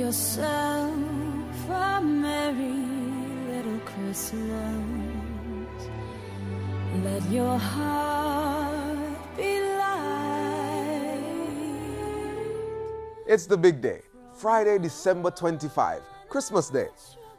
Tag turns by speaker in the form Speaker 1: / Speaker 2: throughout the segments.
Speaker 1: yourself a merry little Christmas. Let your heart be light.
Speaker 2: It's the big day, Friday, December 25, Christmas Day.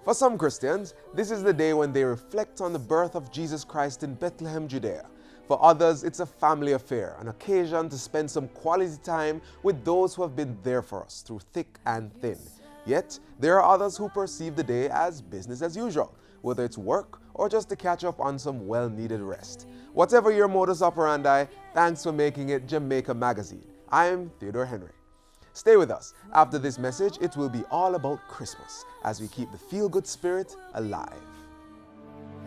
Speaker 2: For some Christians, this is the day when they reflect on the birth of Jesus Christ in Bethlehem, Judea. For others, it's a family affair, an occasion to spend some quality time with those who have been there for us through thick and thin. Yet, there are others who perceive the day as business as usual, whether it's work or just to catch up on some well-needed rest. Whatever your modus operandi, thanks for making it Jamaica Magazine. I'm Theodore Henry. Stay with us. After this message, it will be all about Christmas as we keep the feel-good spirit alive.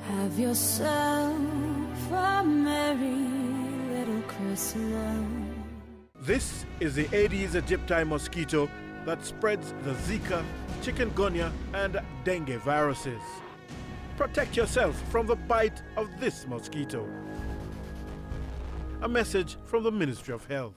Speaker 1: Have yourself a merry little Christmas.
Speaker 3: This is the Aedes aegypti mosquito that spreads the Zika, chikungunya, and dengue viruses. Protect yourself from the bite of this mosquito. A message from the Ministry of Health.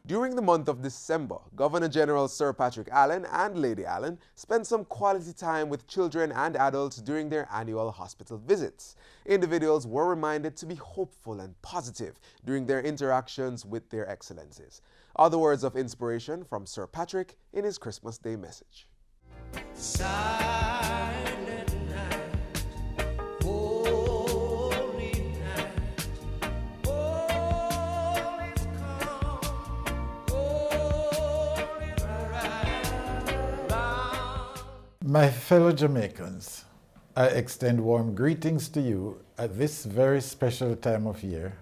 Speaker 2: During the month of December, Governor General Sir Patrick Allen and Lady Allen spent some quality time with children and adults during their annual hospital visits. Individuals were reminded to be hopeful and positive during their interactions with their excellencies. Other words of inspiration from Sir Patrick in his Christmas Day message.
Speaker 4: My fellow Jamaicans, I extend warm greetings to you at this very special time of year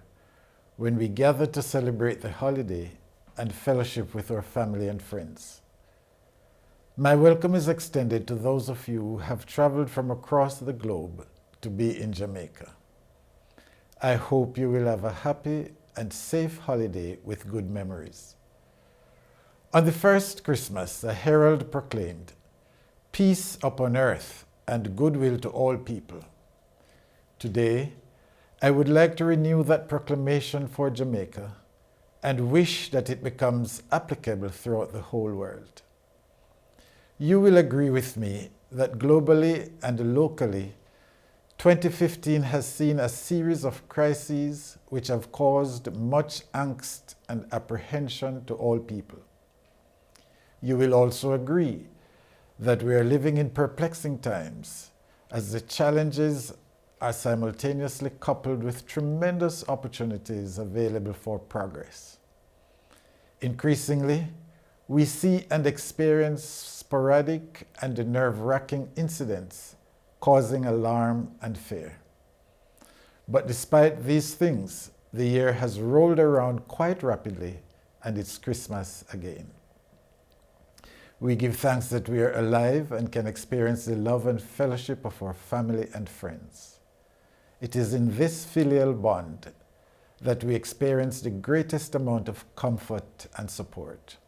Speaker 4: when we gather to celebrate the holiday and fellowship with our family and friends. My welcome is extended to those of you who have traveled from across the globe to be in Jamaica. I hope you will have a happy and safe holiday with good memories. On the first Christmas, a herald proclaimed, "Peace upon earth and goodwill to all people." Today, I would like to renew that proclamation for Jamaica and wish that it becomes applicable throughout the whole world. You will agree with me that globally and locally, 2015 has seen a series of crises which have caused much angst and apprehension to all people. You will also agree that we are living in perplexing times as the challenges are simultaneously coupled with tremendous opportunities available for progress. Increasingly, we see and experience sporadic and nerve-wracking incidents causing alarm and fear. But despite these things, the year has rolled around quite rapidly and it's Christmas again. We give thanks that we are alive and can experience the love and fellowship of our family and friends. It is in this filial bond that we experience the greatest amount of comfort and support.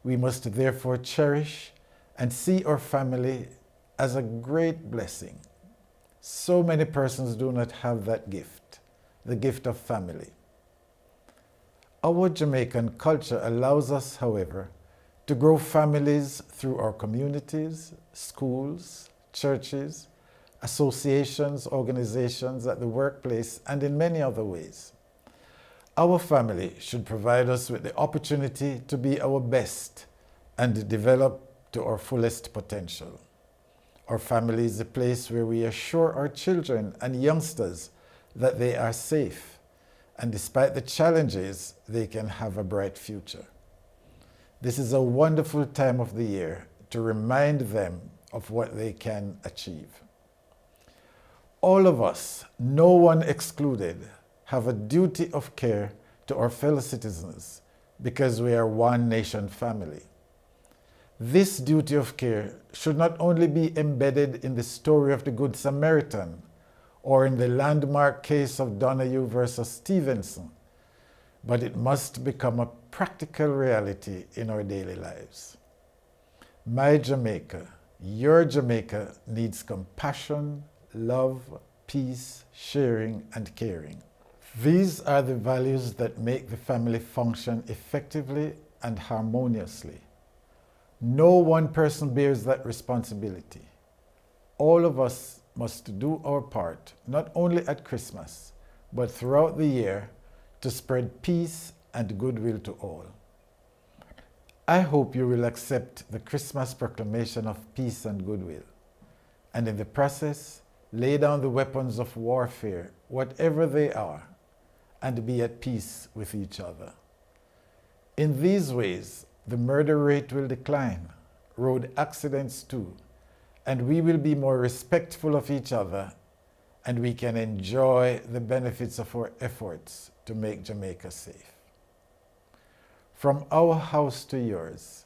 Speaker 4: We must therefore cherish and see our family as a great blessing. So many persons do not have that gift, the gift of family. Our Jamaican culture allows us, however, to grow families through our communities, schools, churches, associations, organizations, at the workplace, and in many other ways. Our family should provide us with the opportunity to be our best and develop to our fullest potential. Our family is a place where we assure our children and youngsters that they are safe, and despite the challenges, they can have a bright future. This is a wonderful time of the year to remind them of what they can achieve. All of us, no one excluded, have a duty of care to our fellow citizens because we are one nation family. This duty of care should not only be embedded in the story of the Good Samaritan or in the landmark case of Donahue versus Stevenson, but it must become a practical reality in our daily lives. My Jamaica, your Jamaica needs compassion, love, peace, sharing, and caring. These are the values that make the family function effectively and harmoniously. No one person bears that responsibility. All of us must do our part, not only at Christmas, but throughout the year, to spread peace and goodwill to all. I hope you will accept the Christmas proclamation of peace and goodwill, and in the process, lay down the weapons of warfare, whatever they are, and be at peace with each other. In these ways, the murder rate will decline, road accidents too, and we will be more respectful of each other, and we can enjoy the benefits of our efforts to make Jamaica safe. From our house to yours,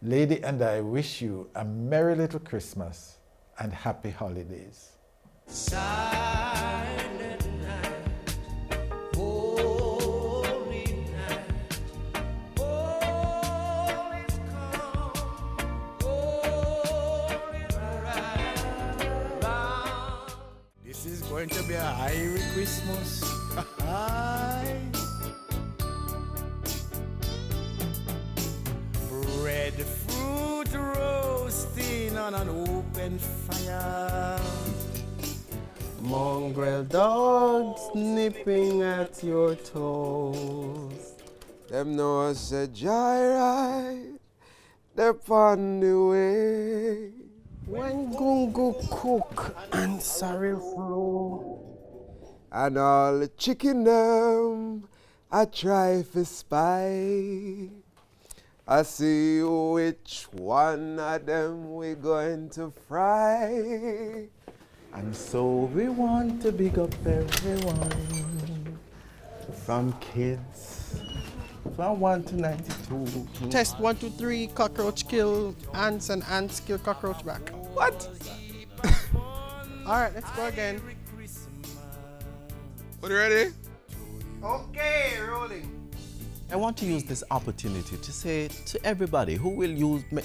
Speaker 4: Lady and I wish you a merry little Christmas and happy holidays.
Speaker 5: Silent night, holy night, all is calm, all is right. This is going to be a Irish Christmas. Aye. Breadfruit roasting on an open fire. Mongrel dogs nipping at your toes.
Speaker 2: Them know us a joyride, they're on the way.
Speaker 5: When gungo cook and sorrel flow.
Speaker 2: And all the chicken them, I try to spy. I see which one of them we going to fry.
Speaker 5: And so we want to big up everyone, from kids, from 1 to 92.
Speaker 6: Test 1, 2, 3, cockroach kill ants and ants kill cockroach back.
Speaker 2: What?
Speaker 6: All right, let's go again.
Speaker 2: Are you ready?
Speaker 5: Okay, rolling.
Speaker 7: I want to use this opportunity to say to everybody who will use me,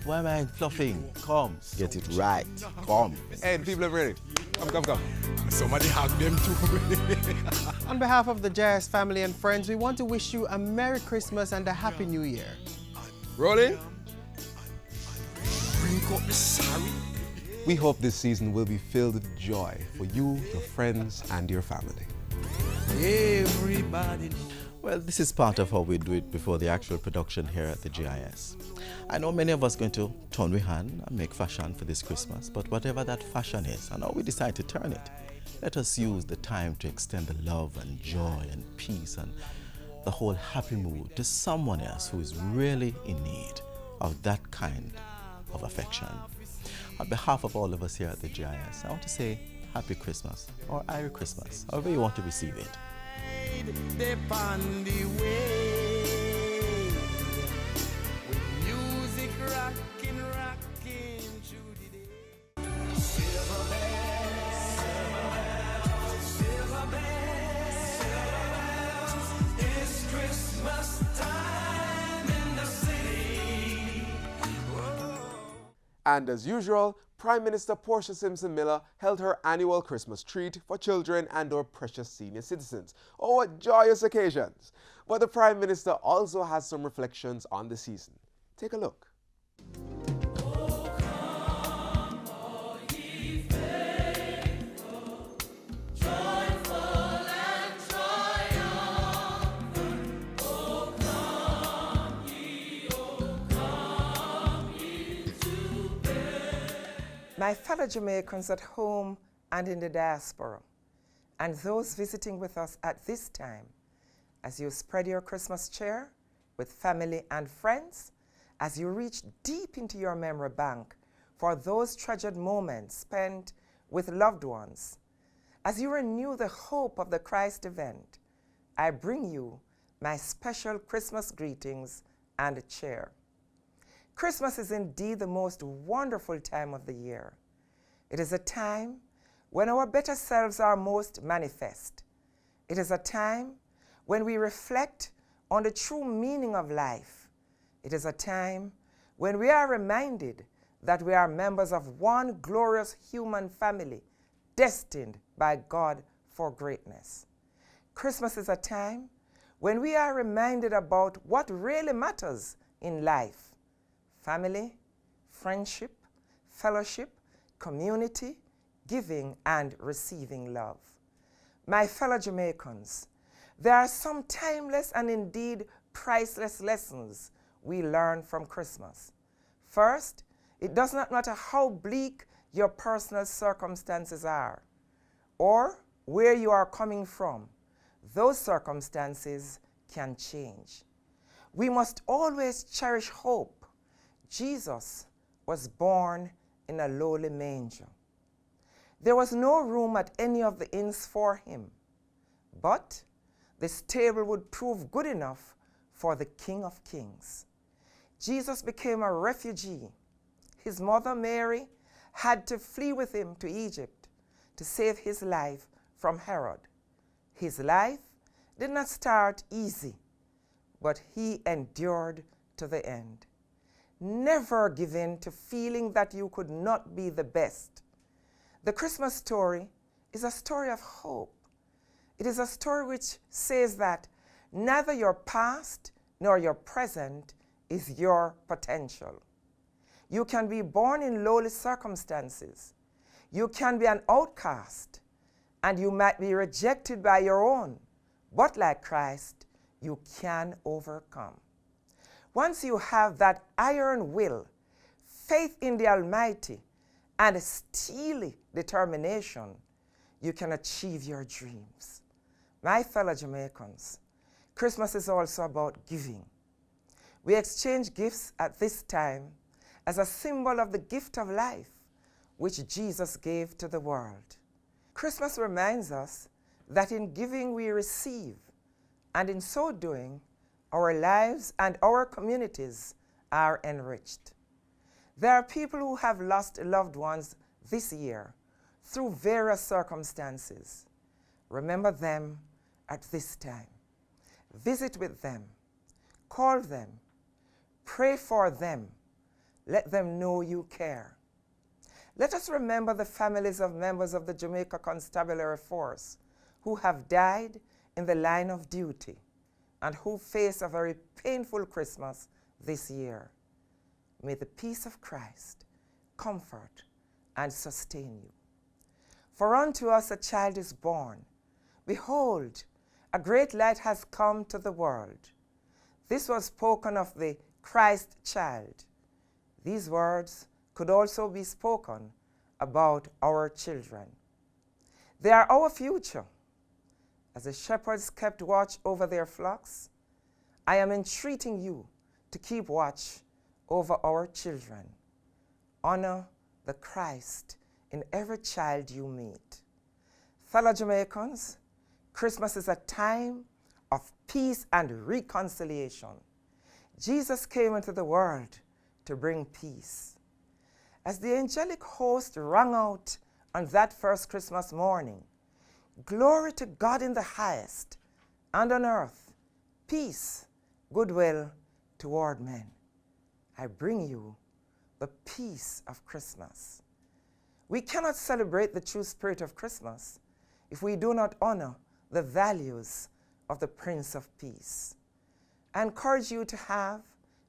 Speaker 7: why am I fluffing? Come, get it right. Come.
Speaker 2: Hey, the people are ready. Come.
Speaker 5: Somebody hug them too.
Speaker 6: On behalf of the JS family and friends, we want to wish you a Merry Christmas and a Happy New Year.
Speaker 2: Rolling.
Speaker 5: Bring up the sorry.
Speaker 2: We hope this season will be filled with joy for you, your friends, and your family.
Speaker 5: Everybody.
Speaker 7: Well, this is part of how we do it before the actual production here at the GIS. I know many of us are going to turn we hand and make fashion for this Christmas, but whatever that fashion is and how we decide to turn it, let us use the time to extend the love and joy and peace and the whole happy mood to someone else who is really in need of that kind of affection. On behalf of all of us here at the GIS, I want to say Happy Christmas or Irish Christmas, however you want to receive it.
Speaker 5: They on the way with music rocking through the day. Silver bells, it's Christmas time in the city.
Speaker 2: And as usual, Prime Minister Portia Simpson Miller held her annual Christmas treat for children and our precious senior citizens. Oh, what joyous occasions! But the Prime Minister also has some reflections on the season. Take a look.
Speaker 8: My fellow Jamaicans at home and in the diaspora, and those visiting with us at this time, as you spread your Christmas cheer with family and friends, as you reach deep into your memory bank for those treasured moments spent with loved ones, as you renew the hope of the Christ event, I bring you my special Christmas greetings and cheer. Christmas is indeed the most wonderful time of the year. It is a time when our better selves are most manifest. It is a time when we reflect on the true meaning of life. It is a time when we are reminded that we are members of one glorious human family destined by God for greatness. Christmas is a time when we are reminded about what really matters in life: family, friendship, fellowship, community, giving and receiving love. My fellow Jamaicans, there are some timeless and indeed priceless lessons we learn from Christmas. First, it does not matter how bleak your personal circumstances are or where you are coming from, those circumstances can change. We must always cherish hope. Jesus was born in a lowly manger. There was no room at any of the inns for him, but the stable would prove good enough for the King of Kings. Jesus became a refugee. His mother Mary had to flee with him to Egypt to save his life from Herod. His life did not start easy, but he endured to the end. Never give in to feeling that you could not be the best. The Christmas story is a story of hope. It is a story which says that neither your past nor your present is your potential. You can be born in lowly circumstances. You can be an outcast, and you might be rejected by your own, but like Christ, you can overcome. Once you have that iron will, faith in the Almighty, and a steely determination, you can achieve your dreams. My fellow Jamaicans, Christmas is also about giving. We exchange gifts at this time as a symbol of the gift of life which Jesus gave to the world. Christmas reminds us that in giving we receive, and in so doing, our lives and our communities are enriched. There are people who have lost loved ones this year through various circumstances. Remember them at this time. Visit with them. Call them. Pray for them. Let them know you care. Let us remember the families of members of the Jamaica Constabulary Force who have died in the line of duty and who face a very painful Christmas this year. May the peace of Christ comfort and sustain you. For unto us a child is born. Behold, a great light has come to the world. This was spoken of the Christ child. These words could also be spoken about our children. They are our future. As the shepherds kept watch over their flocks, I am entreating you to keep watch over our children. Honor the Christ in every child you meet. Fellow Jamaicans, Christmas is a time of peace and reconciliation. Jesus came into the world to bring peace. As the angelic host rang out on that first Christmas morning, glory to God in the highest, and on earth, peace, goodwill toward men. I bring you the peace of Christmas. We cannot celebrate the true spirit of Christmas if we do not honor the values of the Prince of Peace. I encourage you to have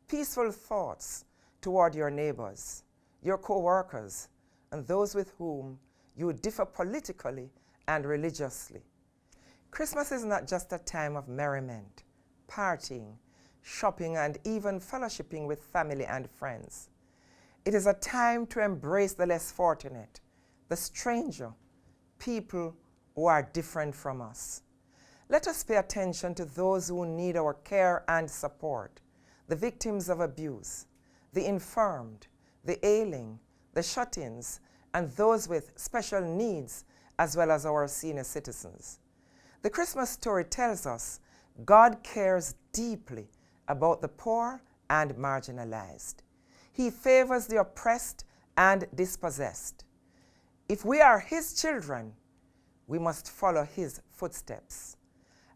Speaker 8: peaceful thoughts toward your neighbors, your co-workers, and those with whom you differ politically and religiously. Christmas is not just a time of merriment, partying, shopping, and even fellowshipping with family and friends. It is a time to embrace the less fortunate, the stranger, people who are different from us. Let us pay attention to those who need our care and support, the victims of abuse, the infirmed, the ailing, the shut-ins, and those with special needs, as well as our senior citizens. The Christmas story tells us God cares deeply about the poor and marginalized. He favors the oppressed and dispossessed. If we are his children, we must follow his footsteps.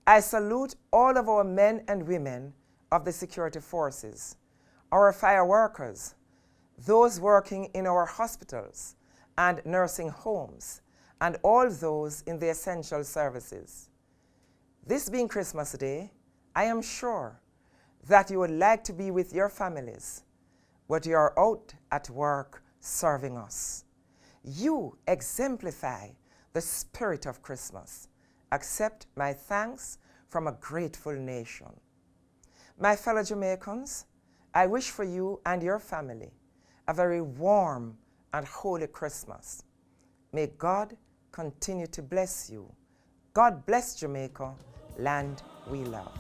Speaker 8: I salute all of our men and women of the security forces, our fire workers, those working in our hospitals and nursing homes, and all those in the essential services. This being Christmas Day, I am sure that you would like to be with your families, but you are out at work serving us. You exemplify the spirit of Christmas. Accept my thanks from a grateful nation. My fellow Jamaicans, I wish for you and your family a very warm and holy Christmas. May God continue to bless you. God bless Jamaica, land we love.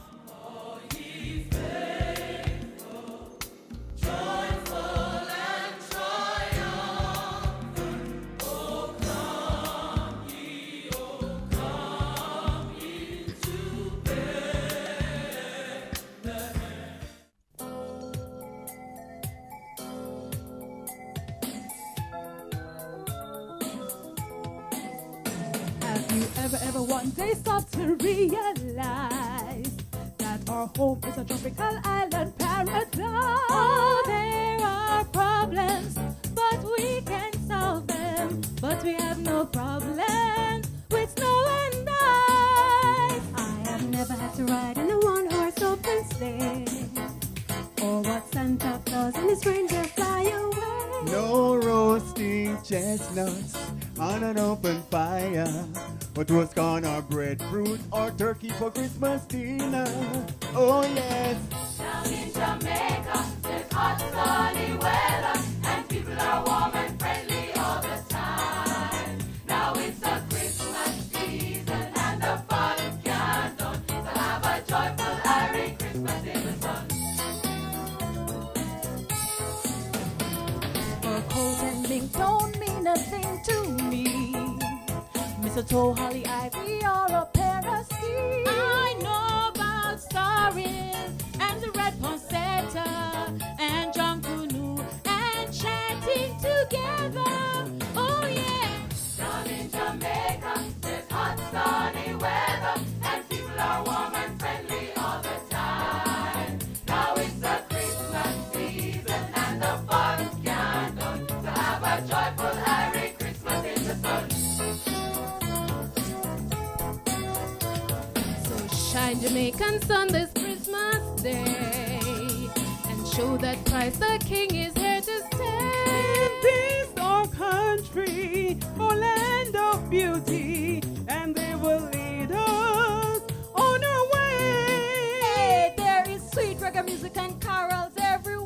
Speaker 1: Have you ever one day stopped to realize that our home is a tropical island paradise? Oh, there are problems, but we can solve them. But we have no problem with snow and ice. I have never had to ride in a one-horse open sleigh, or watch Santa Claus and his reindeer fly away.
Speaker 9: No roasting chestnuts on an open fire, but roast corn or breadfruit or turkey for Christmas dinner. Oh yes.
Speaker 1: Down in Jamaica, there's hot sunny weather, and people are warm and friendly all the time. Now it's the Christmas season, and the fun can't done. So have a joyful Merry Christmas in the sun. Fur coat and mink don't mean a thing to me. Mistletoe, holly, ivy, or a pair of skis. I know about starring and the red poinsettia and John Canoe and chatting together. Oh yeah. Down in Jamaica, there's hot sunny weather, and people are warm and friendly all the time. Now it's the Christmas season, and the fun can't done. So have a joyful Merry Christmas in the sun. Shine Jamaican sun this Christmas Day, and show that Christ the King is here to stay.
Speaker 10: This our country, our land of beauty, and they will lead us on our way.
Speaker 1: Hey, there is sweet reggae music and carols everywhere,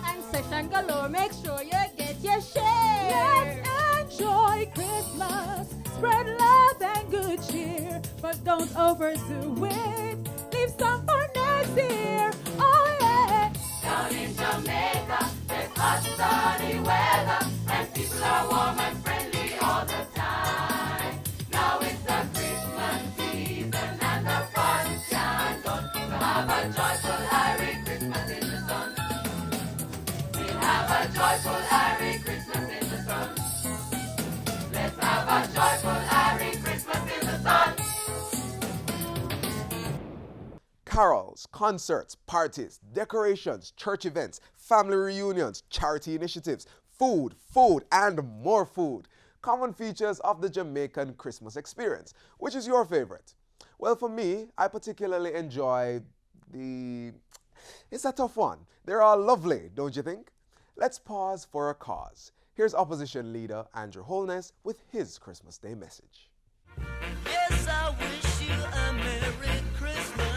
Speaker 1: and session galore. Make sure you get your share. Let's enjoy Christmas, spread love and good cheer, but don't overdo it. Leave some for next year. Oh yeah. Down in Jamaica, there's hot sunny weather, and people are warm and friendly all the time. Now it's the Christmas season, and the fun can't done. So have a joyful Merry Christmas in the sun. We'll have a joyful Merry Christmas in the sun. Let's have a joyful Merry Christmas in the sun.
Speaker 2: Carols, concerts, parties, decorations, church events, family reunions, charity initiatives, food, and more food. Common features of the Jamaican Christmas experience. Which is your favorite? Well, for me, I particularly enjoy It's a tough one. They're all lovely, don't you think? Let's pause for a cause. Here's Opposition Leader Andrew Holness with his Christmas Day message.
Speaker 11: Yes, I wish you a Merry Christmas.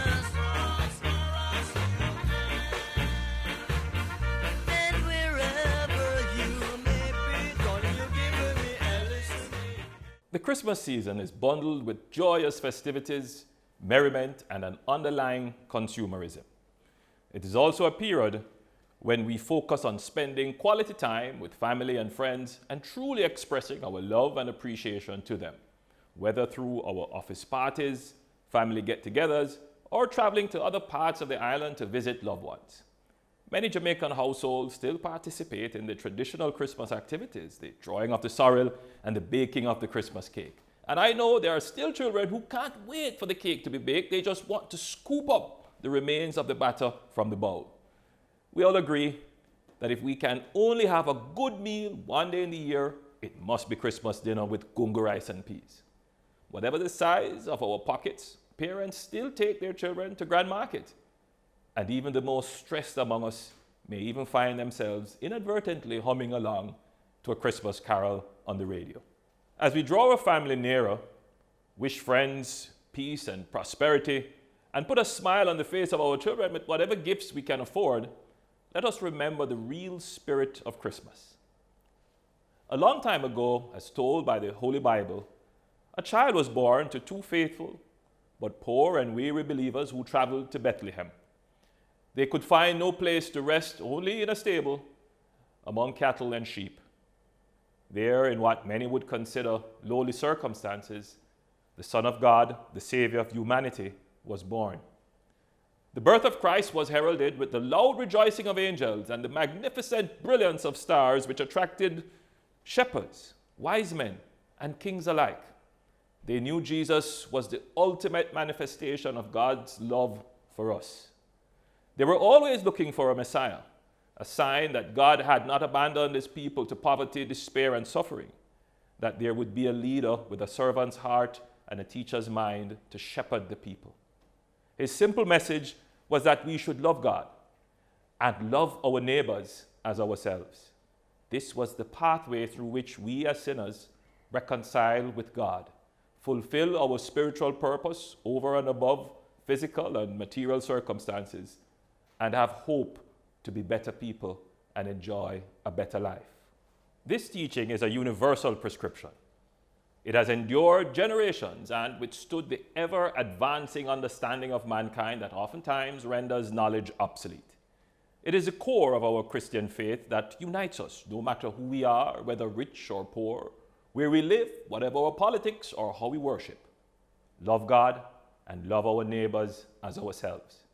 Speaker 11: And wherever you may be, God, you're giving me a listen.
Speaker 12: The Christmas season is bundled with joyous festivities, merriment, and an underlying consumerism. It is also a period when we focus on spending quality time with family and friends and truly expressing our love and appreciation to them, whether through our office parties, family get-togethers, or traveling to other parts of the island to visit loved ones. Many Jamaican households still participate in the traditional Christmas activities, the drawing of the sorrel and the baking of the Christmas cake. And I know there are still children who can't wait for the cake to be baked. They just want to scoop up the remains of the batter from the bowl. We all agree that if we can only have a good meal one day in the year, it must be Christmas dinner with gungo rice and peas. Whatever the size of our pockets, parents still take their children to Grand Market. And even the most stressed among us may even find themselves inadvertently humming along to a Christmas carol on the radio. As we draw our family nearer, wish friends peace and prosperity, and put a smile on the face of our children with whatever gifts we can afford, let us remember the real spirit of Christmas. A long time ago, as told by the Holy Bible, a child was born to two faithful but poor and weary believers who traveled to Bethlehem. They could find no place to rest, only in a stable among cattle and sheep. There, in what many would consider lowly circumstances, the Son of God, the Savior of humanity, was born. The birth of Christ was heralded with the loud rejoicing of angels and the magnificent brilliance of stars, which attracted shepherds, wise men, and kings alike. They knew Jesus was the ultimate manifestation of God's love for us. They were always looking for a Messiah, a sign that God had not abandoned his people to poverty, despair, and suffering, that there would be a leader with a servant's heart and a teacher's mind to shepherd the people. His simple message was that we should love God and love our neighbors as ourselves. This was the pathway through which we as sinners reconcile with God, fulfill our spiritual purpose over and above physical and material circumstances, and have hope to be better people and enjoy a better life. This teaching is a universal prescription. It has endured generations and withstood the ever-advancing understanding of mankind that oftentimes renders knowledge obsolete. It is the core of our Christian faith that unites us, no matter who we are, whether rich or poor, where we live, whatever our politics, or how we worship. Love God and love our neighbors as ourselves.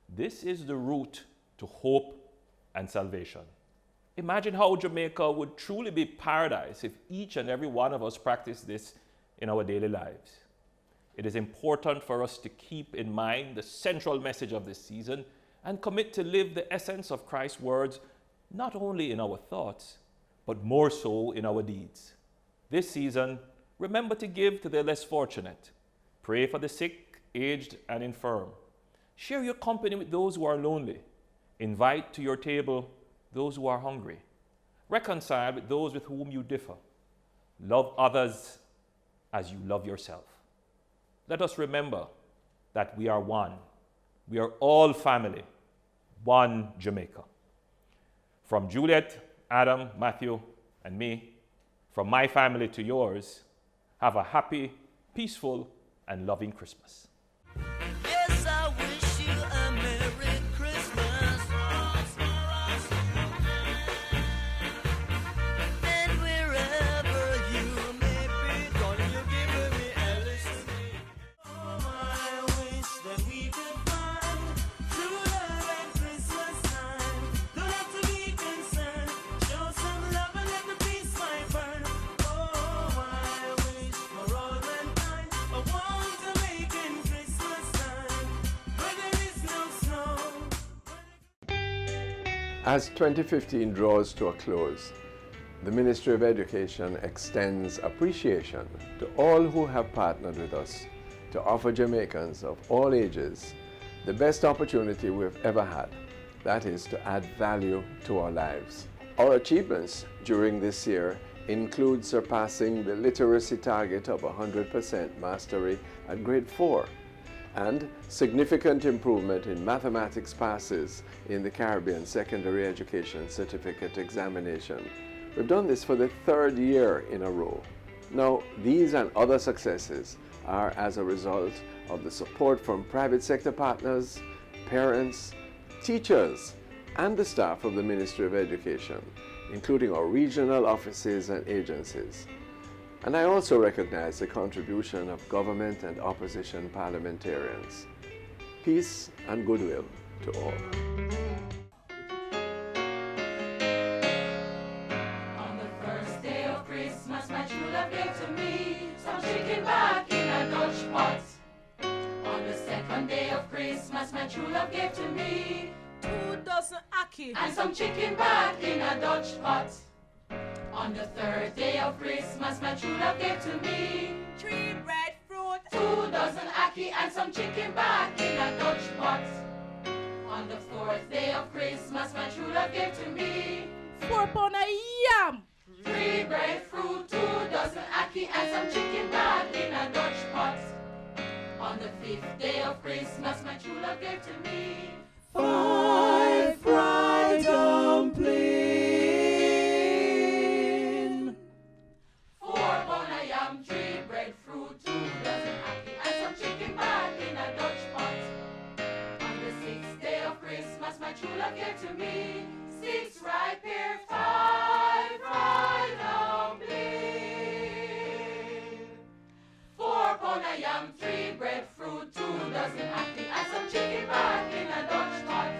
Speaker 12: This is the route to hope and salvation. Imagine how Jamaica would truly be paradise if each and every one of us practiced this in our daily lives. It is important for us to keep in mind the central message of this season and commit to live the essence of Christ's words, not only in our thoughts, but more so in our deeds. This season, remember to give to the less fortunate. Pray for the sick, aged, and infirm. Share your company with those who are lonely. Invite to your table those who are hungry. Reconcile with those with whom you differ. Love others as you love yourself. Let us remember that we are one. We are all family, one Jamaica. From Juliet, Adam, Matthew, and me, from my family to yours, have a happy, peaceful, and loving Christmas.
Speaker 11: Yes, I wish you a Merry Christmas. And wherever you may be, darling, you're giving me a listen. Oh, I wish that we could find true love at Christmas time. Don't have to be concerned. Show some love and let the peace might burn. Oh, I wish for all mankind a warm Jamaican Christmas time where there is no snow.
Speaker 13: As 2015 draws to a close, the Ministry of Education extends appreciation to all who have partnered with us to offer Jamaicans of all ages the best opportunity we've ever had, that is to add value to our lives. Our achievements during this year include surpassing the literacy target of 100% mastery at grade 4 and significant improvement in mathematics passes in the Caribbean Secondary Education Certificate Examination. We've done this for the 3rd year in a row. Now, these and other successes are as a result of the support from private sector partners, parents, teachers, and the staff of the Ministry of Education, including our regional offices and agencies. And I also recognize the contribution of government and opposition parliamentarians. Peace and goodwill to all.
Speaker 11: 7th day of Christmas, my true love gave to me
Speaker 1: 2 dozen ackee
Speaker 11: and some chicken back in a Dutch pot. On the 3rd day of Christmas, my true love gave to me
Speaker 1: 3 breadfruit,
Speaker 11: 2 dozen ackee and some chicken back in a Dutch pot. On the 4th day of Christmas, my true love gave to me
Speaker 1: 4 pound of yam,
Speaker 11: 3 breadfruit, 2 dozen ackee and some chicken back in a Dutch pot. On the 5th day of Christmas, my true love gave to me
Speaker 10: 5 fried dumpling,
Speaker 11: 4 pound of yam, 3 breadfruit, 2 dozen ackee and some chicken back in a Dutch pot. On the 6th day of Christmas, my true love gave to me 6 ripe pear, 5 fried dumpling, 4 pound of yam, 3 breadfruit, 2 dozen ackee and some chicken back in a Dutch pot.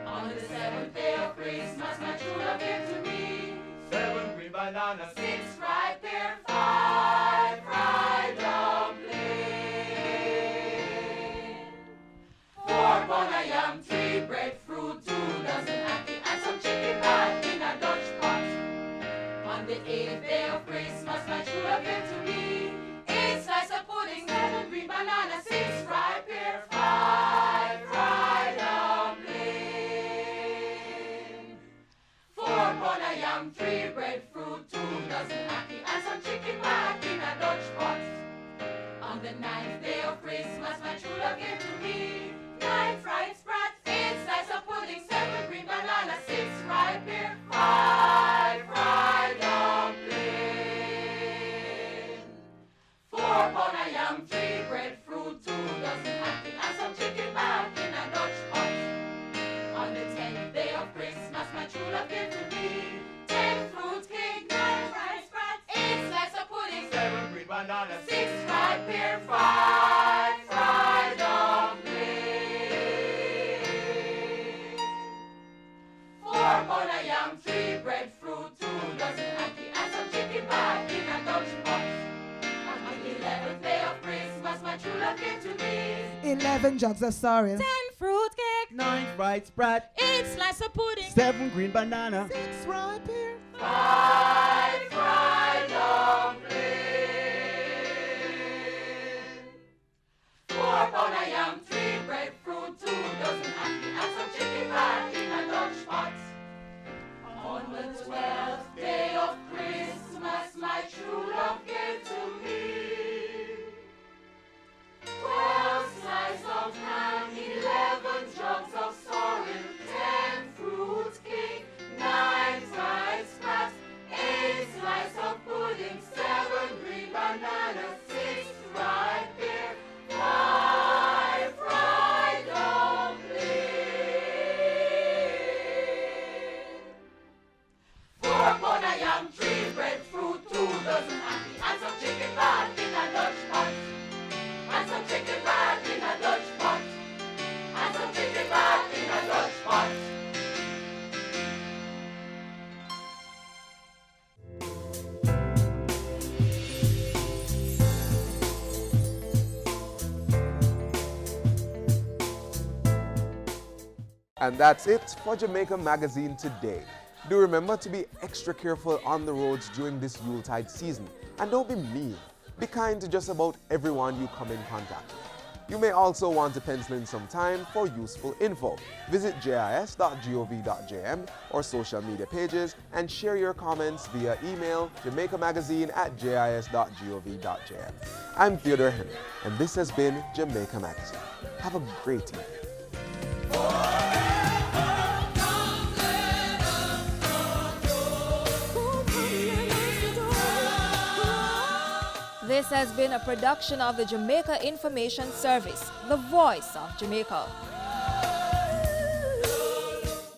Speaker 11: On the 7th day of Christmas, my true love gave to me
Speaker 9: 7 green bananas,
Speaker 11: 6 ripe pear, 5 fried dumpling, 4 pound of yam, 3 breadfruit, 2 dozen ackee and some chicken back in a Dutch pot. On the 8th day of Christmas, my true love gave to me 8 slices of pudding, 7 green bananas, 6 ripe pear, 5 fried dumpling, 4 pound of yam, 3 breadfruit, 2 dozen ackee and some chicken back in a Dutch pot. On the 9th day of Christmas, my true love gave to me 9 fried sprats, 8 slices of pudding, 7 green bananas, 6 ripe pear, 5 fried dumpling, 4 pound of yam, 3 breadfruit, 2 dozen ackee and some chicken back in a Dutch pot. On the 10th day of Christmas, my true love gave to me 10 fruit cake, 9 fried sprats, 8 slices of pudding,
Speaker 9: 7 green bananas,
Speaker 11: 6 ripe pear, 5 fried dumpling, 4 pound of yam, 3 breadfruit, 2 dozen ackee and some chicken back in a Dutch pot. On the 11th day of Christmas, my true love gave to me
Speaker 14: 11 jugs of sorrel,
Speaker 1: 10 fruit cake,
Speaker 9: 9 fried sprat,
Speaker 1: 8 slices of pudding,
Speaker 9: 7 green banana,
Speaker 14: 6 ripe pear,
Speaker 11: 5 fried dumpling, 4 pound of yam, 3 breadfruit, 2 dozen ackee and some chicken back in a Dutch pot. On the 12th day of Christmas, my true love gave to me 12 slices of ham, 11 jugs of sorrel, 10 fruit cake, 9 fried sprats, 8 slices of pudding, 7 green bananas, 6 ripe pear, 5 fried dumpling, 4 pound of yam, 3 breadfruit, 2 dozen ackee and some chicken back in a Dutch pot. And some chicken back in a Dutch pot. And some chicken back in a Dutch pot.
Speaker 2: And that's it for Jamaica Magazine today. Do remember to be extra careful on the roads during this Yuletide season. And don't be mean. Be kind to just about everyone you come in contact with. You may also want to pencil in some time for useful info. Visit jis.gov.jm or social media pages and share your comments via email jamaicamagazine@jis.gov.jm. I'm Theodore Henry, and this has been Jamaica Magazine. Have a great evening.
Speaker 15: This has been a production of the Jamaica Information Service, the voice of Jamaica.